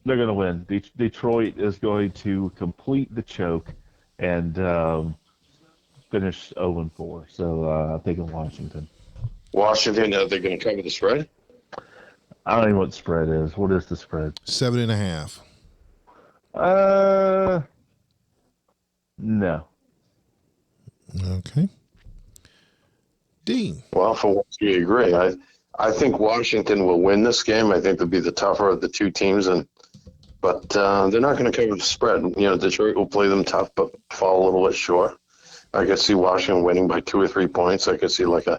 they're going to win. Detroit is going to complete the choke and finish 0-4. So I'm thinking Washington. Washington, are they going to cover the spread? I don't even know what the spread is. What is the spread? 7.5. No. Okay. Dean. Well, for once we agree. I think Washington will win this game. I think they'll be the tougher of the two teams, but they're not going to cover the spread. You know, Detroit will play them tough, but fall a little bit short. I could see Washington winning by 2 or 3 points. I could see like I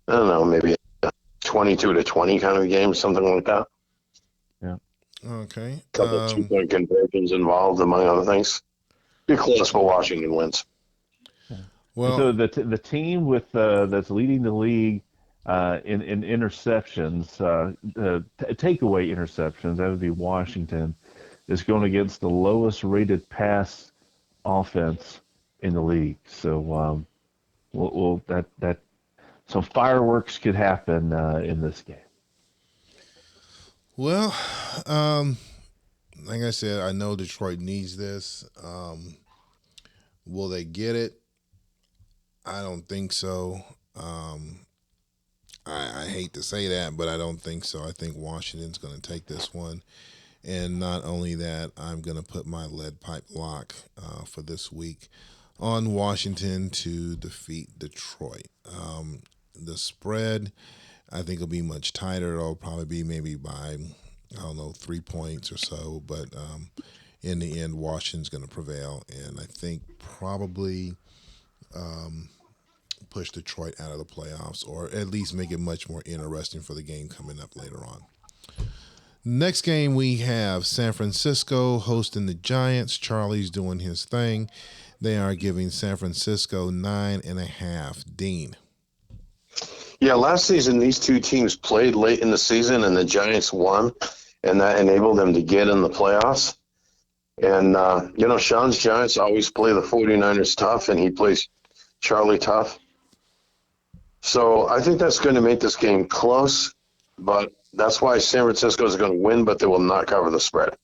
don't know, maybe a 22-20 kind of game, something like that. Yeah. Okay. A couple of 2-point conversions involved, among other things. Be close, but Washington wins. Well, so the team with that's leading the league in interceptions, takeaway interceptions, that would be Washington, is going against the lowest rated pass offense in the league. So that some fireworks could happen in this game. well, like I said, I know Detroit needs this. Will they get it? I don't think so. I hate to say that, but I don't think so. I think Washington's going to take this one. And not only that, I'm going to put my lead pipe lock for this week on Washington to defeat Detroit. The spread, I think, will be much tighter. It'll probably be maybe by, I don't know, 3 points or so. But in the end, Washington's going to prevail. And I think probably push Detroit out of the playoffs, or at least make it much more interesting for the game coming up later on. Next game we have San Francisco hosting the Giants. Charlie's doing his thing. They are giving San Francisco 9.5. Dean. Yeah, last season these two teams played late in the season, and the Giants won, and that enabled them to get in the playoffs. And, Sean's Giants always play the 49ers tough, and he plays Charlie tough. So I think that's going to make this game close, but that's why San Francisco is going to win, but they will not cover the spread.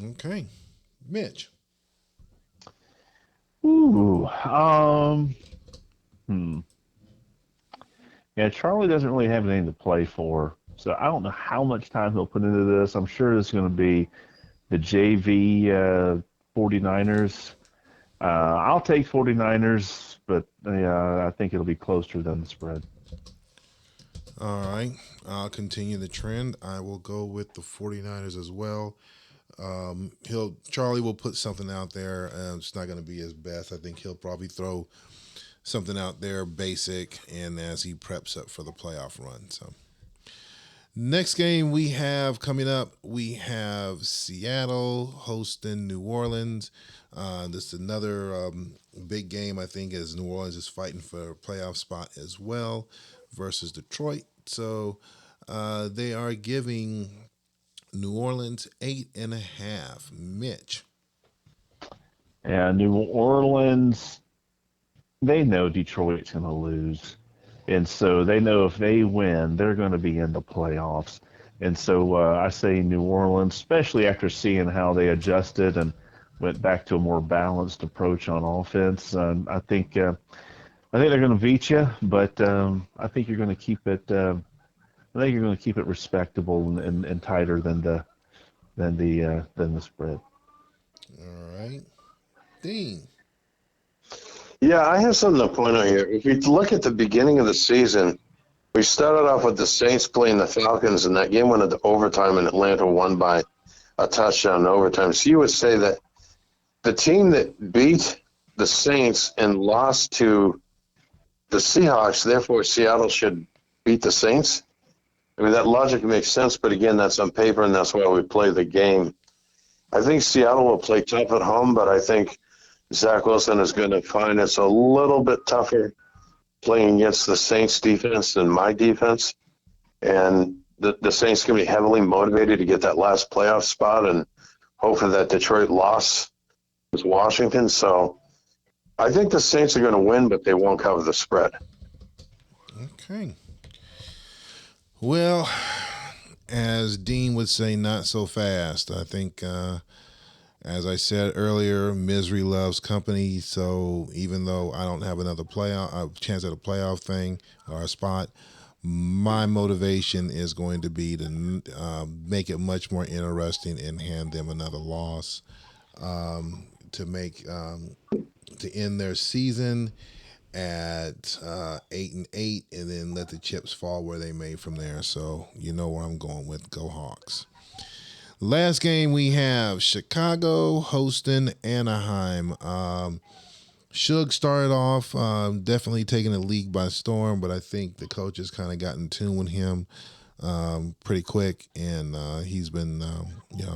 Okay. Mitch. Ooh. Yeah, Charlie doesn't really have anything to play for, so I don't know how much time he'll put into this. I'm sure it's going to be the JV 49ers. I'll take 49ers, but I think it'll be closer than the spread. All right. I'll continue the trend. I will go with the 49ers as well. Charlie will put something out there. It's not going to be his best. I think he'll probably throw something out there basic, and as he preps up for the playoff run. So next game we have coming up, we have Seattle hosting New Orleans. This is another big game, I think, as New Orleans is fighting for a playoff spot as well versus Detroit. So they are giving New Orleans 8.5. Mitch. And New Orleans, they know Detroit's going to lose. And so they know if they win, they're going to be in the playoffs. And so I say New Orleans, especially after seeing how they adjusted and went back to a more balanced approach on offense. I think they're going to beat you, but I think you're going to keep it. I think you're going to keep it respectable and tighter than the spread. All right. Dean. Yeah, I have something to point out here. If you look at the beginning of the season, We started off with the Saints playing the Falcons, and that game went into overtime, and Atlanta won by a touchdown in overtime. So you would say that the team that beat the Saints and lost to the Seahawks, therefore Seattle should beat the Saints? I mean, that logic makes sense, but again, that's on paper, and that's why we play the game. I think Seattle will play tough at home, but I think Zach Wilson is going to find it's a little bit tougher playing against the Saints defense than my defense. And the Saints can be heavily motivated to get that last playoff spot and hope for that Detroit loss with Washington. So I think the Saints are going to win, but they won't cover the spread. Okay. Well, as Dean would say, not so fast. I think, as I said earlier, misery loves company. So even though I don't have another chance at a playoff thing or a spot, my motivation is going to be to make it much more interesting and hand them another loss to make to end their season at 8-8, and then let the chips fall where they may from there. So you know where I'm going with. Go Hawks. Last game we have Chicago hosting Anaheim. Shug started off definitely taking the league by storm, but I think the coach has kind of got in tune with him pretty quick, and he's been,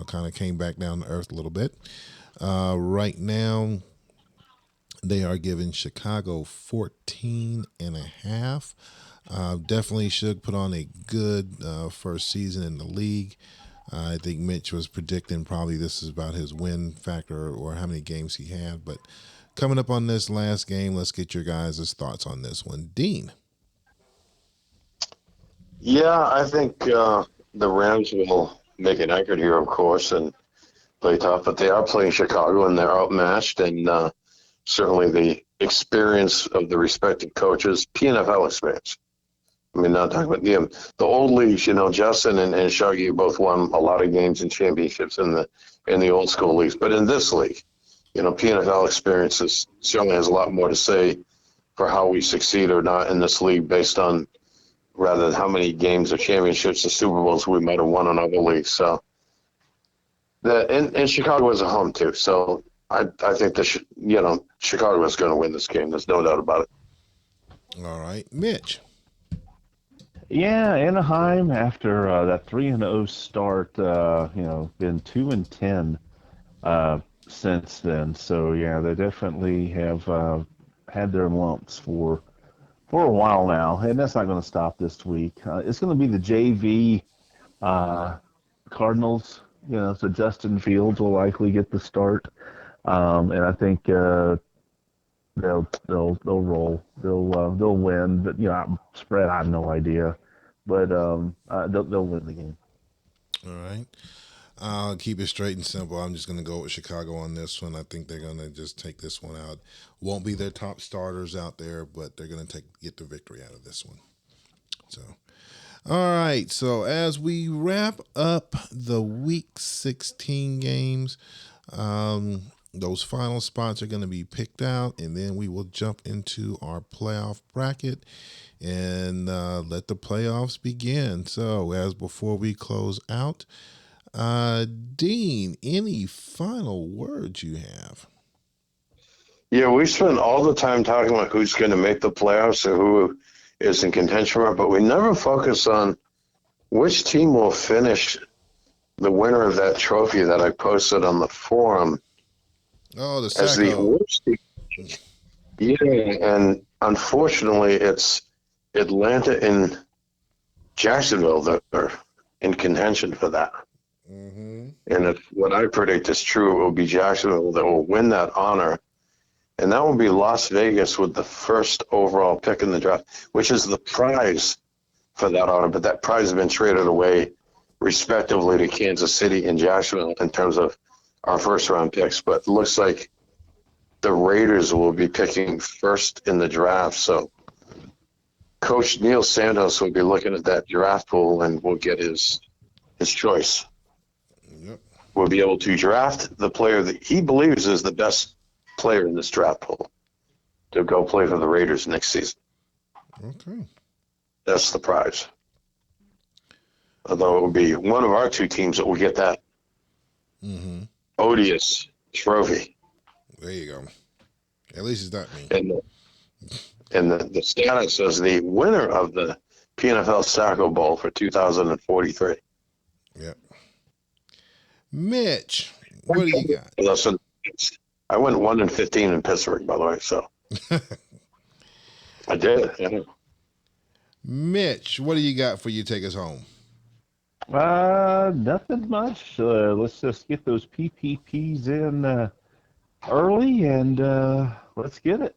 kind of came back down to earth a little bit. Right now, they are giving Chicago 14.5. Definitely should put on a good first season in the league. I think Mitch was predicting probably this is about his win factor or how many games he had. But coming up on this last game, let's get your guys' thoughts on this one. Dean. Yeah, I think the Rams will make an effort here, of course, and play tough. But they are playing Chicago, and they're outmatched. And certainly the experience of the respective coaches, PNFL experience. I mean, not talking about the old leagues. Justin and Shuggy both won a lot of games and championships in the old school leagues. But in this league, PNFL experiences certainly has a lot more to say for how we succeed or not in this league based on rather than how many games or championships or Super Bowls we might have won in other leagues. So and Chicago is a home too. So I think Chicago is going to win this game. There's no doubt about it. All right, Mitch. Yeah, Anaheim after that 3-0 start, been 2-10 since then. So yeah, they definitely have had their lumps for a while now, and that's not going to stop this week. It's going to be the JV Cardinals. So Justin Fields will likely get the start, and I think they'll roll. They'll win, but spread I have no idea, but they'll win the game. All right. I'll keep it straight and simple. I'm just going to go with Chicago on this one. I think they're going to just take this one out. Won't be their top starters out there, but they're going to get the victory out of this one. So, all right. So as we wrap up the Week 16 games, those final spots are going to be picked out, and then we will jump into our playoff bracket and let the playoffs begin. So as before we close out, Dean, any final words you have? Yeah, we spend all the time talking about who's going to make the playoffs or who is in contention for it, but we never focus on which team will finish the winner of that trophy that I posted on the forum. Oh, the as the Sacco. worst team. Yeah, and unfortunately, it's Atlanta and Jacksonville that are in contention for that. Mm-hmm. And if what I predict is true, it will be Jacksonville that will win that honor. And that will be Las Vegas with the first overall pick in the draft, which is the prize for that honor. But that prize has been traded away, respectively, to Kansas City and Jacksonville in terms of our first-round picks. But it looks like the Raiders will be picking first in the draft. So Coach Neil Santos will be looking at that draft pool and will get his choice. Yep. Will be able to draft the player that he believes is the best player in this draft pool to go play for the Raiders next season. Okay. That's the prize. Although it will be one of our two teams that will get that odious trophy. There you go. At least it's not me. And the status as the winner of the PNFL Saco Bowl for 2043. Yep. Mitch, what do you got? Listen, I went 1-15 in Pittsburgh, by the way, so I did. Yeah. Mitch, what do you got for you? Take us home. Nothing much. Let's just get those PPPs in early, and let's get it.